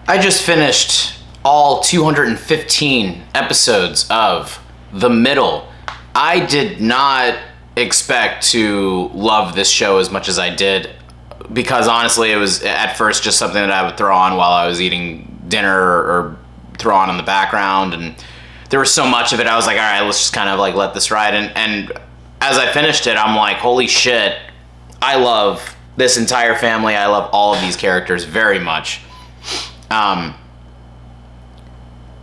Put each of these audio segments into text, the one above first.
I just finished all 215 episodes of The Middle. I did not expect to love this show as much as I did, because honestly it was at first just something that I would throw on while I was eating dinner or throw on in the background, and there was so much of it I was like, all right, let's just kind of like let this ride. And as I finished it, I'm like, holy shit, I love this entire family. I love all of these characters very much.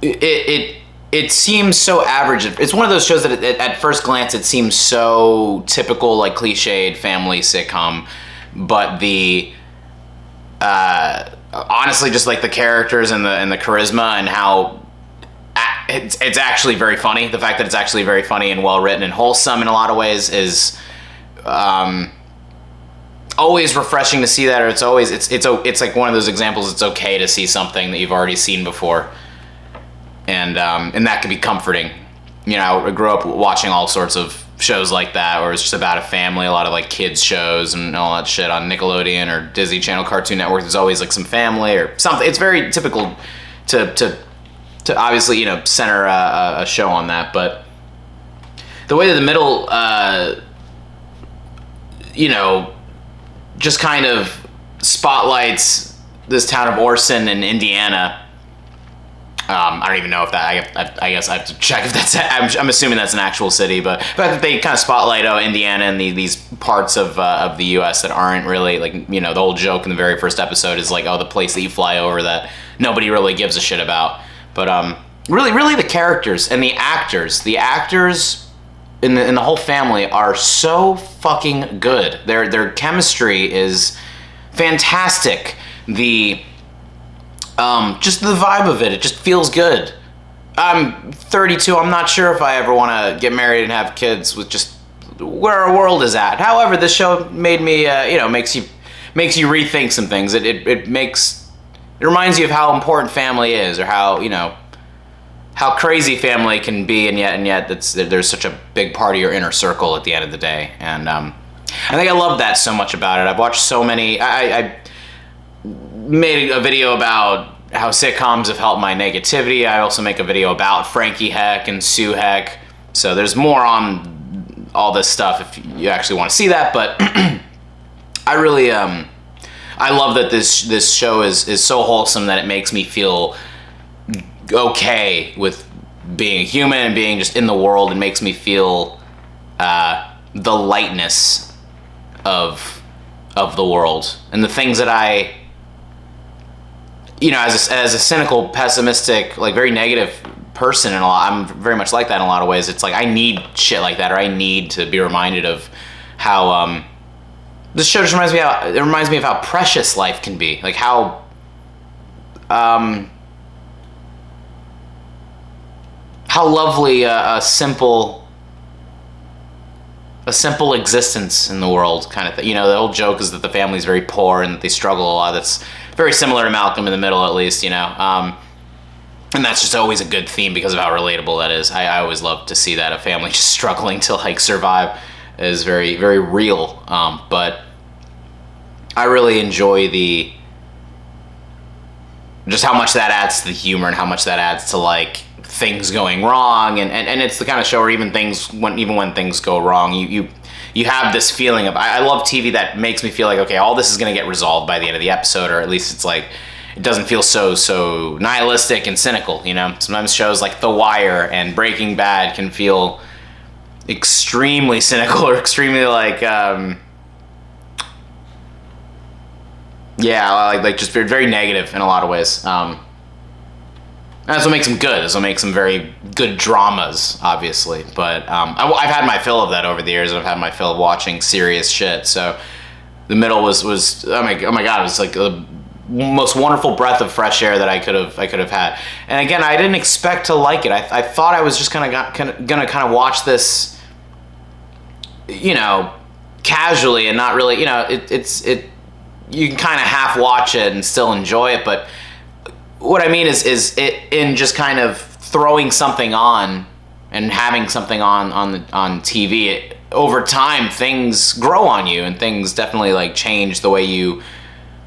It seems so average. It's one of those shows that at first glance it seems so typical, like cliched family sitcom, but the honestly, just like the characters and the charisma and how it's actually very funny. The fact that it's actually very funny and well written and wholesome in a lot of ways is always refreshing to see that. Or it's like one of those examples. It's okay to see something that you've already seen before. And that can be comforting. You know, I grew up watching all sorts of shows like that, where it's just about a family, a lot of like kids shows and all that shit on Nickelodeon or Disney Channel, Cartoon Network. There's always like some family or something. It's very typical to obviously, you know, center a show on that. But the way that The Middle, you know, just kind of spotlights this town of Orson in Indiana. I don't even know if that. I guess I have to check if that's. I'm assuming that's an actual city, but the fact that they kind of spotlight Indiana and these parts of the U.S. that aren't really like, you know, the whole joke in the very first episode is like, oh, the place that you fly over that nobody really gives a shit about. But really the characters and the actors in the whole family are so fucking good. Their chemistry is fantastic. Just the vibe of it just feels good. I'm 32. I'm not sure if I ever want to get married and have kids with just where our world is at. However, this show made me, makes you rethink some things. It reminds you of how important family is, or how, you know, how crazy family can be, and yet there's such a big part of your inner circle at the end of the day. And I think I love that so much about it. I've watched so many. I made a video about how sitcoms have helped my negativity. I also make a video about Frankie Heck and Sue Heck. So there's more on all this stuff if you actually want to see that. But I really, I love that this show is so wholesome that it makes me feel okay with being a human and being just in the world, and makes me feel the lightness of the world and the things that I, you know, as a cynical, pessimistic, like very negative person, I'm very much like that in a lot of ways. It's like I need shit like that, or I need to be reminded of how this show just reminds me of how precious life can be, like how lovely a simple existence in the world kind of thing. You know, the old joke is that the family's very poor and that they struggle a lot. That's very similar to Malcolm in the Middle, at least, you know. And that's just always a good theme because of how relatable that is. I always love to see that a family just struggling to like survive is very, very real. But I really enjoy just how much that adds to the humor and how much that adds to like things going wrong, and it's the kind of show where even when things go wrong, you have this feeling of, I love TV that makes me feel like, okay, all this is going to get resolved by the end of the episode, or at least it's like it doesn't feel so nihilistic and cynical, you know. Sometimes shows like The Wire and Breaking Bad can feel extremely cynical or extremely like like just very negative in a lot of ways. That's what makes them good. That's what makes them very good dramas, obviously. But I've had my fill of that over the years. I've had my fill of watching serious shit. So The Middle was oh my god, it was like the most wonderful breath of fresh air that I could have had. And again, I didn't expect to like it. I thought I was just gonna kind of watch this, you know, casually and not really, you know, it you can kind of half watch it and still enjoy it, but what I mean is it in just kind of throwing something on and having something on TV, over time things grow on you, and things definitely like change the way you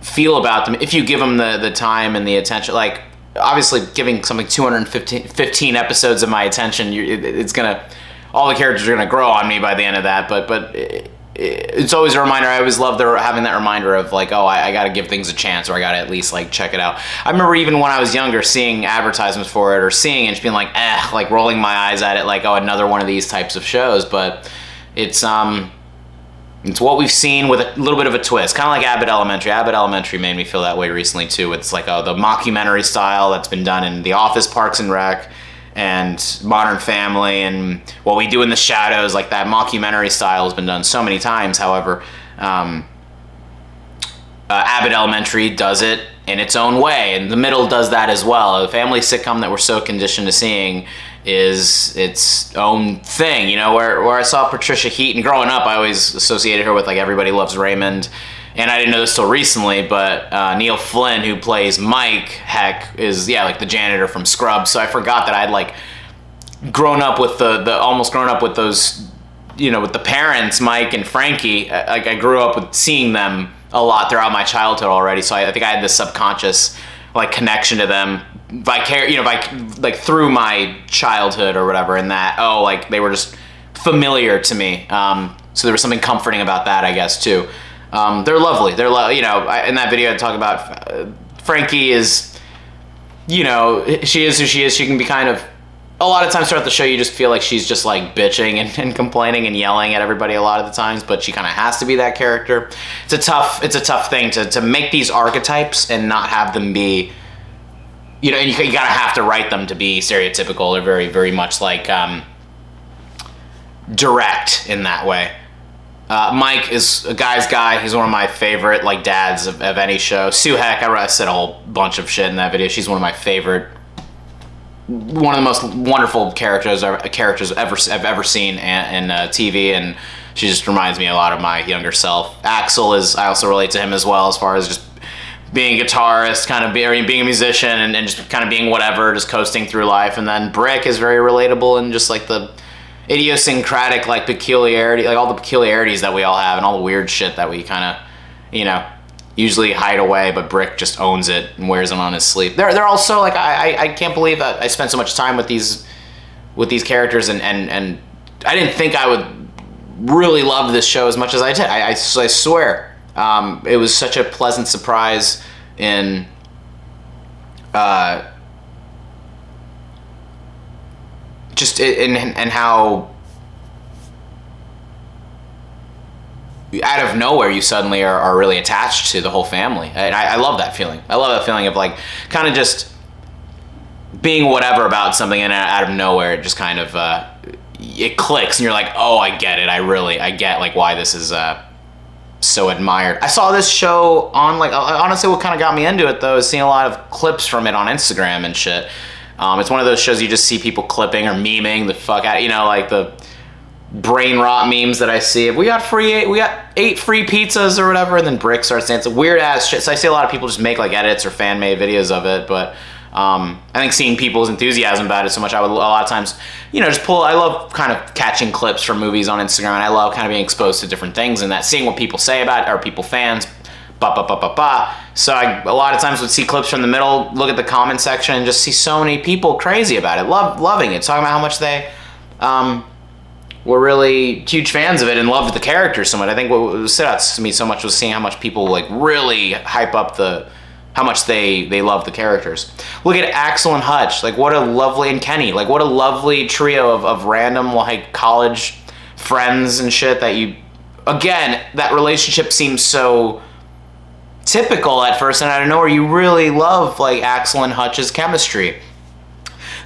feel about them if you give them the time and the attention. Like, obviously, giving something 215 episodes of my attention, it's gonna, all the characters are gonna grow on me by the end of that. But it's always a reminder. I always love having that reminder of like, oh, I gotta give things a chance, or I gotta at least like check it out. I remember even when I was younger, seeing advertisements for it or seeing it and just being like, like rolling my eyes at it, like, oh, another one of these types of shows. But it's what we've seen with a little bit of a twist, kind of like Abbott Elementary. Abbott Elementary made me feel that way recently too. It's like, oh, the mockumentary style that's been done in The Office, Parks and Rec, and Modern Family, and What We Do in the Shadows. Like, that mockumentary style has been done so many times. However, Abbott Elementary does it in its own way, and The Middle does that as well. The family sitcom that we're so conditioned to seeing is its own thing, you know, where I saw Patricia Heaton growing up. I always associated her with like Everybody Loves Raymond, and I didn't know this till recently, but Neil Flynn, who plays Mike Heck, is like the janitor from Scrubs. So I forgot that I'd like grown up with almost grown up with those, you know, with the parents, Mike and Frankie. Like, I grew up with seeing them a lot throughout my childhood already, so I think I had this subconscious like connection to them like through my childhood or whatever, and that, oh, like they were just familiar to me. So there was something comforting about that, I guess, too. They're lovely. You know, in that video I talk about Frankie is, you know, she is who she is. She can be kind of, a lot of times throughout the show, you just feel like she's just like bitching and complaining and yelling at everybody a lot of the times, but she kind of has to be that character. It's a tough thing to make these archetypes and not have them be, you know, and you gotta have to write them to be stereotypical or very, very much like direct in that way. Mike is a guy's guy. He's one of my favorite like dads of any show. Sue Heck, I said a whole bunch of shit in that video. She's one of my favorite, one of the most wonderful characters I've ever seen in TV, and she just reminds me a lot of my younger self. Axel I also relate to him as well, as far as just being a guitarist, kind of being a musician, and just kind of being whatever, just coasting through life. And then Brick is very relatable, and just like the idiosyncratic like peculiarity, like all the peculiarities that we all have, and all the weird shit that we kind of, you know, usually hide away, but Brick just owns it and wears it on his sleeve. They're also like, I can't believe that I spent so much time with these characters, and I didn't think I would really love this show as much as I did. I swear. It was such a pleasant surprise in just in how out of nowhere you suddenly are really attached to the whole family. And I love that feeling. I love that feeling of like kind of just being whatever about something, and out of nowhere it just kind of it clicks and you're like, oh, I get it. I get like why this is so admired. I saw this show on like, honestly what kind of got me into it though is seeing a lot of clips from it on Instagram and shit. It's one of those shows you just see people clipping or memeing the fuck out, you know, like the brain rot memes that I see. We got 8 free pizzas or whatever, and then Brick starts dancing weird ass shit. So I see a lot of people just make like edits or fan made videos of it, but I think seeing people's enthusiasm about it so much, I would a lot of times, you know, just I love kind of catching clips from movies on Instagram, and I love kind of being exposed to different things and that, seeing what people say about it, or people fans, So I a lot of times would see clips from The Middle, look at the comment section, and just see so many people crazy about it, loving it, talking about how much they were really huge fans of it and loved the characters so much. I think what stood out to me so much was seeing how much people like really hype up how much they love the characters. Look at Axel and Hutch, like what a lovely, and Kenny, like what a lovely trio of random like college friends and shit that you, again, that relationship seems so typical at first, and out of nowhere you really love like Axel and Hutch's chemistry.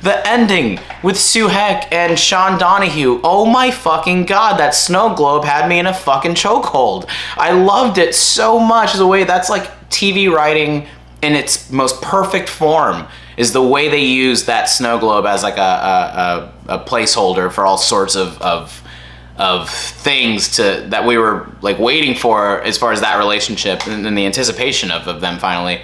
The ending with Sue Heck and Sean Donahue, oh my fucking god, that snow globe had me in a fucking chokehold. I loved it so much. The way that's like TV writing in its most perfect form, is the way they use that snow globe as like a placeholder for all sorts of things that we were like waiting for, as far as that relationship and the anticipation of them finally,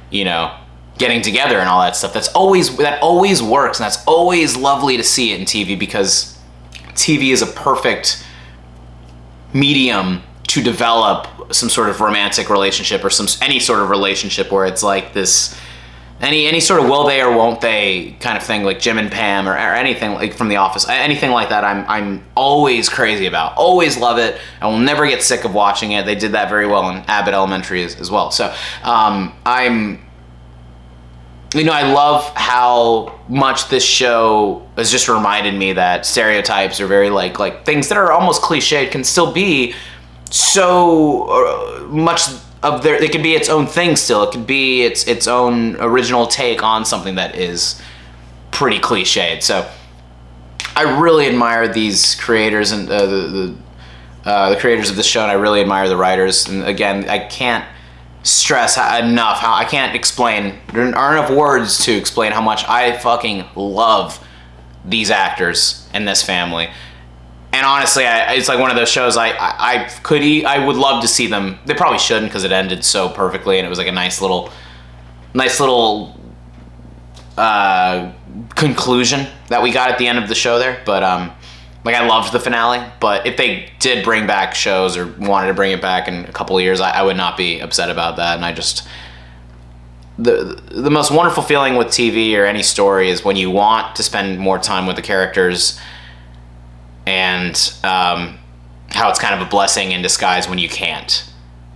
you know, getting together and all that stuff. That always works, and that's always lovely to see it in TV, because TV is a perfect medium to develop some sort of romantic relationship or any sort of relationship where it's like this any sort of will they or won't they kind of thing, like Jim and Pam or anything like from The Office, anything like that. I'm always crazy about, always love it. I will never get sick of watching it. They did that very well in Abbott Elementary as well. So I love how much this show has just reminded me that stereotypes are very like things that are almost cliched can still be so much of their, it could be its own thing still. It could be its own original take on something that is pretty cliched. So I really admire these creators and the creators of this show, and I really admire the writers. And again, I can't stress enough how I can't explain. There aren't enough words to explain how much I fucking love these actors and this family. And honestly, it's like one of those shows I would love to see them. They probably shouldn't because it ended so perfectly, and it was like a nice little conclusion that we got at the end of the show there. But I loved the finale. But if they did bring back shows or wanted to bring it back in a couple of years, I would not be upset about that. And I just the most wonderful feeling with TV or any story is when you want to spend more time with the characters. And how it's kind of a blessing in disguise when you can't.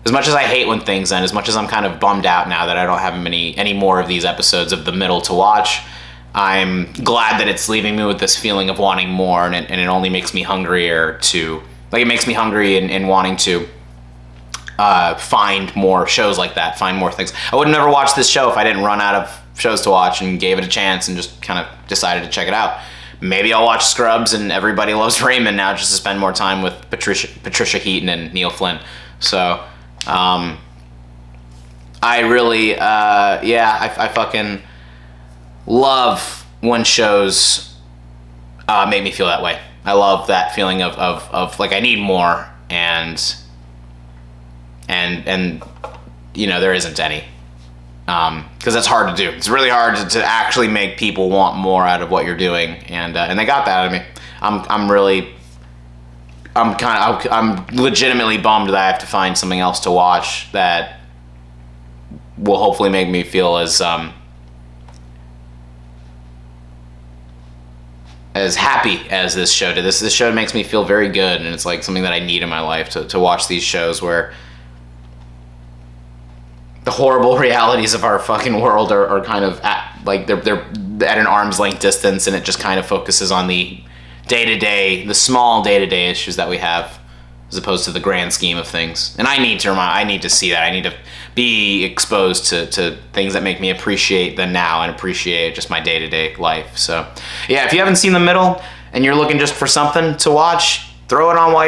As much as I hate when things end, as much as I'm kind of bummed out now that I don't have any more of these episodes of The Middle to watch, I'm glad that it's leaving me with this feeling of wanting more, and it only makes me hungrier to, like, it makes me hungry in wanting to find more shows like that, find more things. I would never watch this show if I didn't run out of shows to watch and gave it a chance and just kind of decided to check it out. Maybe I'll watch Scrubs and Everybody Loves Raymond now just to spend more time with Patricia Heaton and Neil Flynn. So, I really, I fucking love when shows make me feel that way. I love that feeling of like I need more, and there isn't any. Because that's hard to do. It's really hard to actually make people want more out of what you're doing, and they got that out of me. I'm legitimately bummed that I have to find something else to watch that will hopefully make me feel as happy as this show did. This show makes me feel very good, and it's like something that I need in my life to watch these shows where the horrible realities of our fucking world are kind of they're at an arm's length distance, and it just kind of focuses on the day-to-day, the small day-to-day issues that we have, as opposed to the grand scheme of things. And I need to see that. I need to be exposed to things that make me appreciate the now and appreciate just my day-to-day life. So yeah, if you haven't seen The Middle and you're looking just for something to watch, throw it on while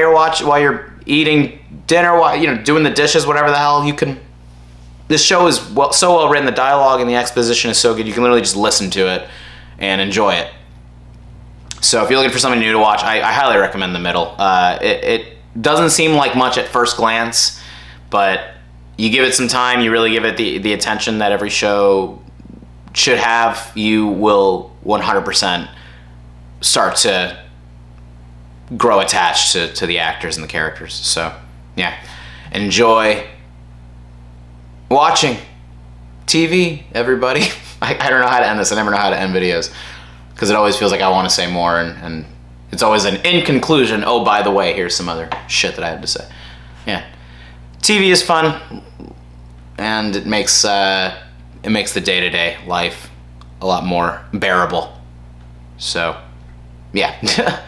you're eating dinner, while doing the dishes, whatever the hell you can. This show is so well written. The dialogue and the exposition is so good. You can literally just listen to it and enjoy it. So if you're looking for something new to watch, I highly recommend The Middle. It doesn't seem like much at first glance, but you give it some time, you really give it the attention that every show should have, you will 100% start to grow attached to the actors and the characters. So yeah, enjoy watching TV, everybody. I don't know how to end this. I never know how to end videos because it always feels like I want to say more, and it's always an in conclusion, oh, by the way, here's some other shit that I have to say. Yeah, TV is fun, and it makes the day-to-day life a lot more bearable. So yeah.